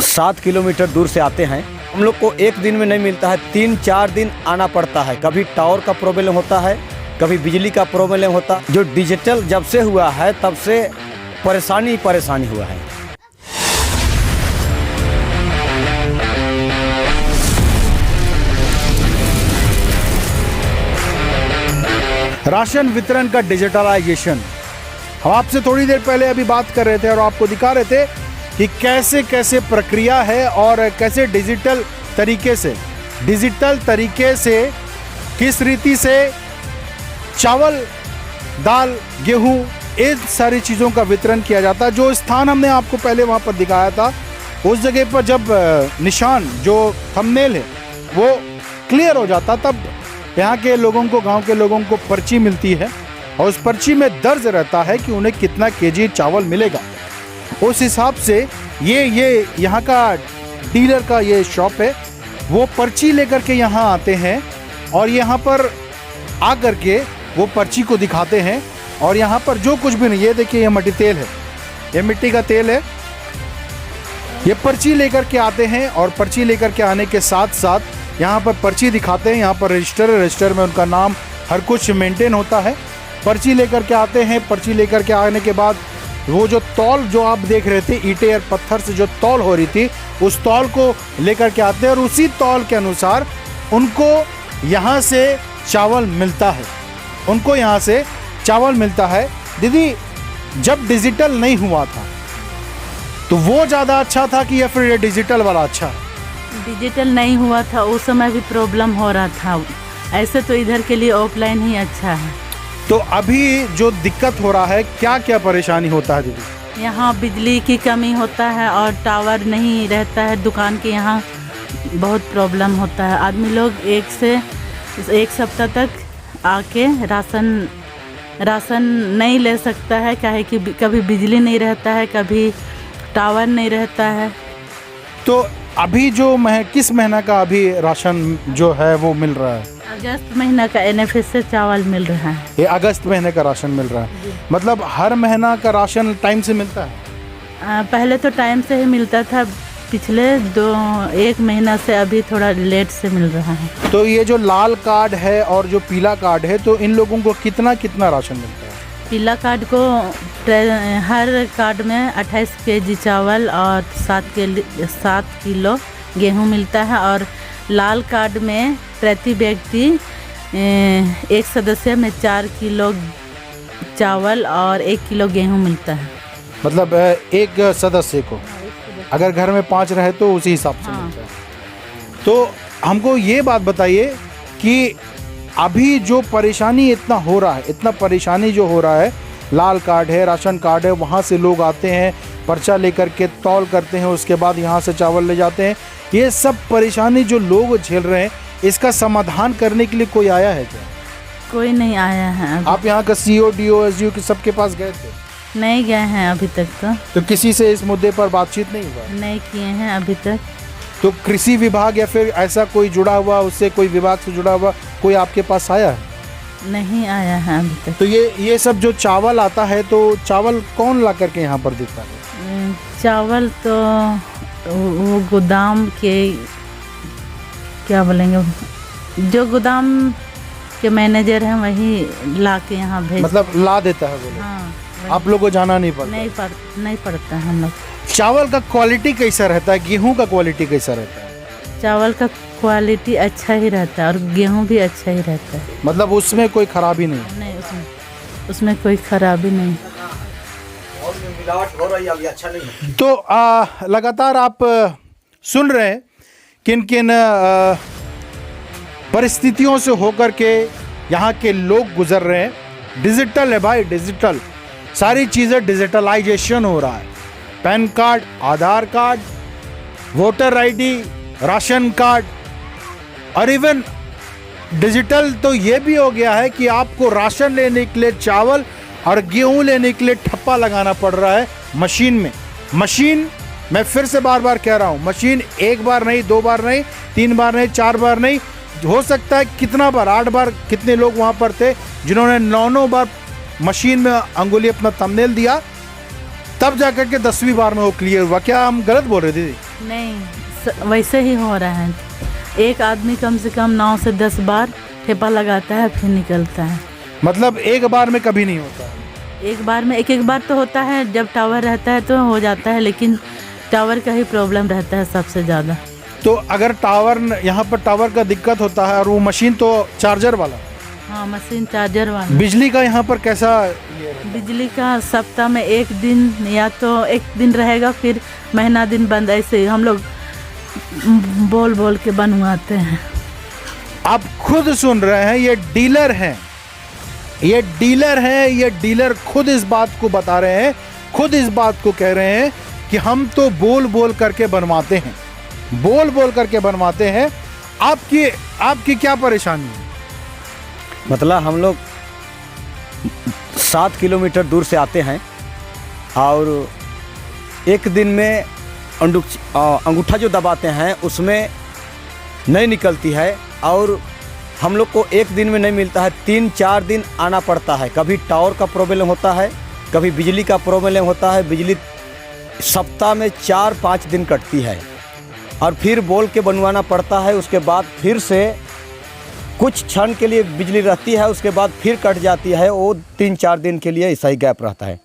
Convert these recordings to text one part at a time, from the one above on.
7 kilometre दूर से आते हैं। हम लोग को एक दिन में नहीं मिलता है, 3-4 दिन आना पड़ता है। कभी टावर का प्रॉब्लम होता है, कभी बिजली का प्रॉब्लम होता है। जो डिजिटल जब से हुआ है तब से परेशानी हुआ है। राशन वितरण का डिजिटलाइजेशन, हम आपसे थोड़ी देर पहले अभी बात कर रहे थे और आपको दिखा रहे थे कि कैसे कैसे प्रक्रिया है और कैसे डिजिटल तरीके से किस रीति से चावल, दाल, गेहूं, इन सारी चीज़ों का वितरण किया जाता है। जो स्थान हमने आपको पहले वहाँ पर दिखाया था, उस जगह पर जब निशान जो थंबनेल है वो क्लियर हो जाता, तब यहाँ के लोगों को, गांव के लोगों को पर्ची मिलती है और उस पर्ची में दर्ज रहता है कि उन्हें कितना केजी चावल मिलेगा। उस हिसाब से ये यहाँ का डीलर का ये शॉप है, वो पर्ची लेकर के यहाँ आते हैं और यहाँ पर आकर के वो पर्ची को दिखाते हैं और यहाँ पर जो कुछ भी नहीं, ये देखिए ये मट्टी तेल है, ये मिट्टी का तेल है। ये पर्ची लेकर के आते हैं और पर्ची लेकर के आने के साथ साथ यहाँ पर पर्ची दिखाते हैं। यहाँ पर रजिस्टर में उनका नाम हर कुछ मेंटेन होता है। पर्ची लेकर के आते हैं। पर्ची लेकर के आने के बाद वो जो तौल जो आप देख रहे थे, ईंटें और पत्थर से जो तौल हो रही थी, उस तौल को लेकर के आते हैं और उसी तौल के अनुसार उनको यहाँ से चावल मिलता है। उनको यहाँ से चावल मिलता है। दीदी, जब डिजिटल नहीं हुआ था तो वो ज़्यादा अच्छा था कि या फिर ये डिजिटल वाला अच्छा? डिजिटल नहीं हुआ था उस समय भी प्रॉब्लम हो रहा था। ऐसे तो इधर के लिए ऑफलाइन ही अच्छा है। तो अभी जो दिक्कत हो रहा है, क्या क्या परेशानी होता है दीदी? यहाँ बिजली की कमी होता है और टावर नहीं रहता है। दुकान के यहाँ बहुत प्रॉब्लम होता है। आदमी लोग एक सप्ताह तक आके राशन नहीं ले सकता है, काहे कि कभी बिजली नहीं रहता है, कभी टावर नहीं रहता है। तो अभी जो किस महीना का अभी राशन जो है वो मिल रहा है? अगस्त महीना का NFS से चावल मिल रहा है। ये अगस्त महीने का राशन मिल रहा है, मतलब हर महीना का राशन टाइम से मिलता है? पहले तो टाइम से ही मिलता था, पिछले 1 महीना से अभी थोड़ा लेट से मिल रहा है। तो ये जो लाल कार्ड है और जो पीला कार्ड है, तो इन लोगों को कितना कितना राशन मिलता है? पीला कार्ड को हर कार्ड में 28 केजी चावल और 7 किलो गेहूं मिलता है और लाल कार्ड में प्रति व्यक्ति एक सदस्य में 4 किलो चावल और 1 किलो गेहूं मिलता है। मतलब एक सदस्य को, अगर घर में 5 रहे तो उसी हिसाब से मिलता है। तो हमको ये बात बताइए कि अभी जो परेशानी इतना हो रहा है, इतना परेशानी जो हो रहा है, लाल कार्ड है, राशन कार्ड है, वहाँ से लोग आते हैं, पर्चा लेकर के तौल करते हैं, उसके बाद यहाँ से चावल ले जाते हैं। ये सब परेशानी जो लोग झेल रहे हैं, इसका समाधान करने के लिए कोई आया है क्या? कोई नहीं आया है अभी। आप यहाँ का CO, DO, SDO के सबके पास गए थे? नहीं गए हैं अभी तक। तो किसी से इस मुद्दे पर बातचीत नहीं हुआ? नहीं किए हैं अभी तक। तो कृषि विभाग या फिर ऐसा कोई जुड़ा हुआ, उससे कोई विभाग से जुड़ा हुआ कोई आपके पास आया है? नहीं आया है अभी तक। तो ये सब जो चावल आता है, तो चावल कौन ला करके यहाँ पर देता है? चावल तो वो गोदाम के, क्या बोलेंगे, जो गोदाम के मैनेजर हैं वही ला के यहाँ भेज, मतलब ला देता है बोले? हाँ। आप लोग को जाना नहीं पड़ता? नहीं पड़ता हम लोग। चावल का क्वालिटी कैसा रहता है? गेहूं का क्वालिटी कैसा रहता है? चावल का क्वालिटी अच्छा ही रहता है और गेहूं भी अच्छा ही रहता है। मतलब उसमें कोई खराबी नहीं? नहीं, उसमें कोई खराबी नहीं। अच्छा नहीं। तो लगातार आप सुन रहे हैं किन किन परिस्थितियों से होकर के यहाँ के लोग गुजर रहे हैं। डिजिटल है भाई, डिजिटल, सारी चीज़ें डिजिटलाइजेशन हो रहा है। PAN card, Aadhaar card, voter ID, ration card, और इवन डिजिटल तो ये भी हो गया है कि आपको राशन लेने के लिए चावल और गेहूं लेने के लिए ठप्पा लगाना पड़ रहा है मशीन में। मशीन, मैं फिर से बार बार कह रहा हूं, मशीन 1 बार नहीं, 2 बार नहीं, 3 बार नहीं, 4 बार नहीं, हो सकता है कितना बार, 8 बार। कितने लोग वहां पर थे जिन्होंने 9 बार मशीन में अंगुली अपना थंबनेल दिया, तब जाकर के 10वीं बार में वो क्लियर हुआ। क्या हम गलत बोल रहे थे दीदी? नहीं, वैसे ही हो रहा है। एक आदमी कम से कम 9 से 10 बार ठेपा लगाता है फिर निकलता है। मतलब एक बार में कभी नहीं होता? एक बार में एक बार तो होता है, जब टावर रहता है तो हो जाता है, लेकिन टावर का ही प्रॉब्लम रहता है सबसे ज़्यादा। तो अगर टावर, यहाँ पर टावर का दिक्कत होता है और वो मशीन तो चार्जर वाला, हाँ मशीन चार्जर वाला। बिजली का यहाँ पर कैसा? बिजली का सप्ताह में एक दिन या तो एक दिन रहेगा, फिर महीना दिन बंद, ऐसे हम लोग बोल बोल के बनवाते हैं। आप खुद सुन रहे हैं, ये डीलर हैं, ये डीलर हैं, ये डीलर खुद इस बात को बता रहे हैं, खुद इस बात को कह रहे हैं कि हम तो बोल बोल करके बनवाते हैं, बोल बोल करके बनवाते हैं। आपकी क्या परेशानी है? मतलब हम लोग 7 किलोमीटर दूर से आते हैं और एक दिन में अंगूठा जो दबाते हैं उसमें नहीं निकलती है, और हम लोग को एक दिन में नहीं मिलता है, 3-4 दिन आना पड़ता है। कभी टावर का प्रॉब्लम होता है, कभी बिजली का प्रॉब्लम होता है। बिजली सप्ताह में 4-5 दिन कटती है और फिर बोल के बनवाना पड़ता है। उसके बाद फिर से कुछ क्षण के लिए बिजली रहती है, उसके बाद फिर कट जाती है। वो 3-4 दिन के लिए ऐसा ही गैप रहता है।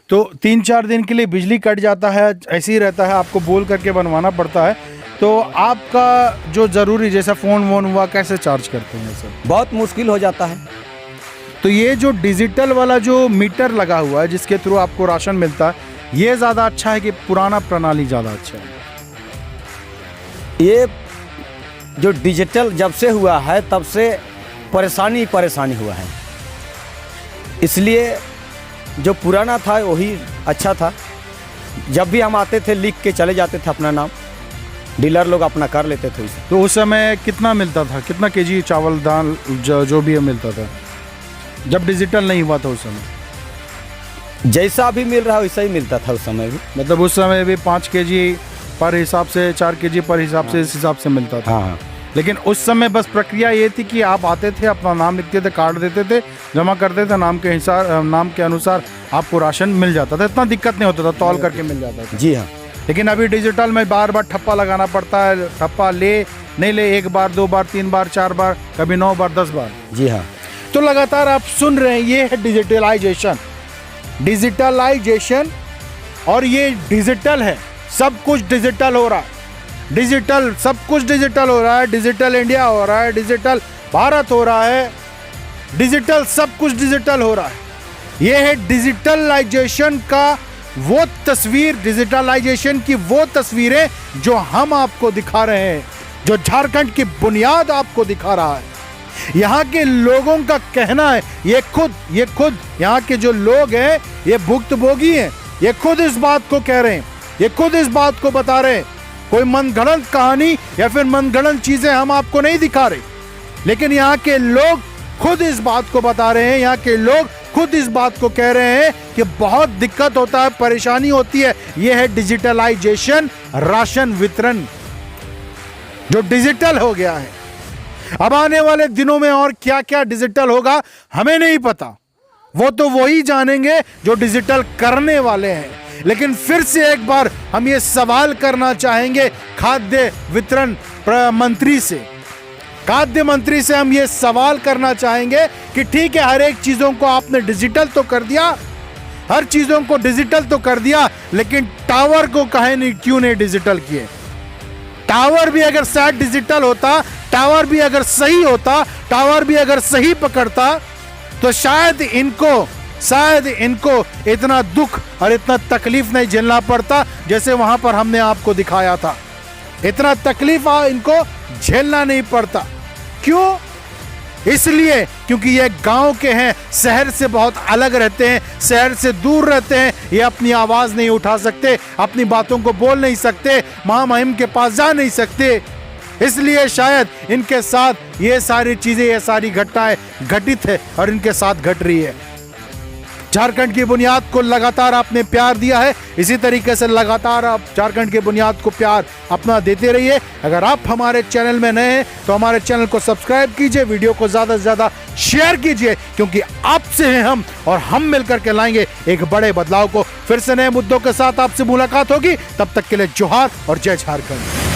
तो 3-4 दिन के लिए बिजली कट जाता है, ऐसे ही रहता है, आपको बोल करके बनवाना पड़ता है। तो आपका जो ज़रूरी जैसा फ़ोन वोन हुआ कैसे चार्ज करते हैं सर? बहुत मुश्किल हो जाता है। तो ये जो डिजिटल वाला जो मीटर लगा हुआ है जिसके थ्रू आपको राशन मिलता है, ये ज़्यादा अच्छा है कि पुराना प्रणाली ज़्यादा अच्छा है? ये जो डिजिटल जब से हुआ है तब से परेशानी हुआ है, इसलिए जो पुराना था वही अच्छा था। जब भी हम आते थे लिख के चले जाते थे अपना नाम, डीलर लोग अपना कर लेते थे उसे। तो उस समय कितना मिलता था, कितना केजी चावल दाल जो भी मिलता था जब डिजिटल नहीं हुआ था? उस समय जैसा भी मिल रहा वैसा ही मिलता था उस समय भी। मतलब उस समय भी 5 केजी पर हिसाब से, 4 केजी पर हिसाब से, इस हिसाब से मिलता था। हाँ। लेकिन उस समय बस प्रक्रिया ये थी कि आप आते थे, अपना नाम लिखते थे, कार्ड देते थे, जमा करते थे, नाम के अनुसार आपको राशन मिल जाता था। इतना दिक्कत नहीं होता था, तौल करके मिल जाता था। जी हाँ। लेकिन अभी डिजिटल में बार बार ठप्पा लगाना पड़ता है। ठप्पा ले नहीं ले, 1 बार 2 बार 3 बार 4 बार, कभी 9 बार 10 बार। जी हाँ। तो लगातार आप सुन रहे हैं, ये है डिजिटलाइजेशन। और ये डिजिटल है, सब कुछ डिजिटल हो रहा है, डिजिटल सब कुछ डिजिटल हो रहा है। डिजिटल इंडिया हो रहा है, डिजिटल भारत हो रहा है, डिजिटल सब कुछ डिजिटल हो रहा है। ये है डिजिटलाइजेशन का वो तस्वीर, डिजिटलाइजेशन की वो तस्वीरें जो हम आपको दिखा रहे हैं, जो झारखंड की बुनियाद आपको दिखा रहा है। यहाँ के लोगों का कहना है, ये खुद यहाँ के जो लोग हैं, ये भुक्तभोगी हैं, ये खुद इस बात को कह रहे हैं, ये खुद इस बात को बता रहे हैं। कोई मनगढ़ंत कहानी या फिर मनगढ़ंत चीजें हम आपको नहीं दिखा रहे, लेकिन यहाँ के लोग खुद इस बात को बता रहे हैं, यहाँ के लोग खुद इस बात को कह रहे हैं कि बहुत दिक्कत होता है, परेशानी होती है। यह है डिजिटलाइजेशन, राशन वितरण जो डिजिटल हो गया है। अब आने वाले दिनों में और क्या क्या डिजिटल होगा हमें नहीं पता, वो तो वही जानेंगे जो डिजिटल करने वाले हैं। लेकिन फिर से एक बार हम ये सवाल करना चाहेंगे खाद्य वितरण मंत्री से, हम ये सवाल करना चाहेंगे कि ठीक है, हर एक चीजों को आपने डिजिटल तो कर दिया, हर चीजों को डिजिटल तो कर दिया, लेकिन टावर को क्यों नहीं डिजिटल किए? टावर भी अगर शायद डिजिटल होता, टावर भी अगर सही होता, टावर भी अगर सही पकड़ता, तो शायद इनको इतना दुख और इतना तकलीफ नहीं झेलना पड़ता जैसे वहां पर हमने आपको दिखाया था। इतना तकलीफ इनको झेलना नहीं पड़ता। क्यों? इसलिए क्योंकि ये गांव के हैं, शहर से बहुत अलग रहते हैं, शहर से दूर रहते हैं, ये अपनी आवाज नहीं उठा सकते, अपनी बातों को बोल नहीं सकते, महामहिम के पास जा नहीं सकते। इसलिए शायद इनके साथ ये सारी चीजें, ये सारी घटनाएं घटित है और इनके साथ घट रही है। झारखंड की बुनियाद को लगातार आपने प्यार दिया है, इसी तरीके से लगातार आप झारखंड की बुनियाद को प्यार अपना देते रहिए। अगर आप हमारे चैनल में नए हैं तो हमारे चैनल को सब्सक्राइब कीजिए, वीडियो को ज्यादा से ज्यादा शेयर कीजिए, क्योंकि आपसे हैं हम और हम मिलकर के लाएंगे एक बड़े बदलाव को। फिर से नए मुद्दों के साथ आपसे मुलाकात होगी, तब तक के लिए जोहार और जय झारखंड।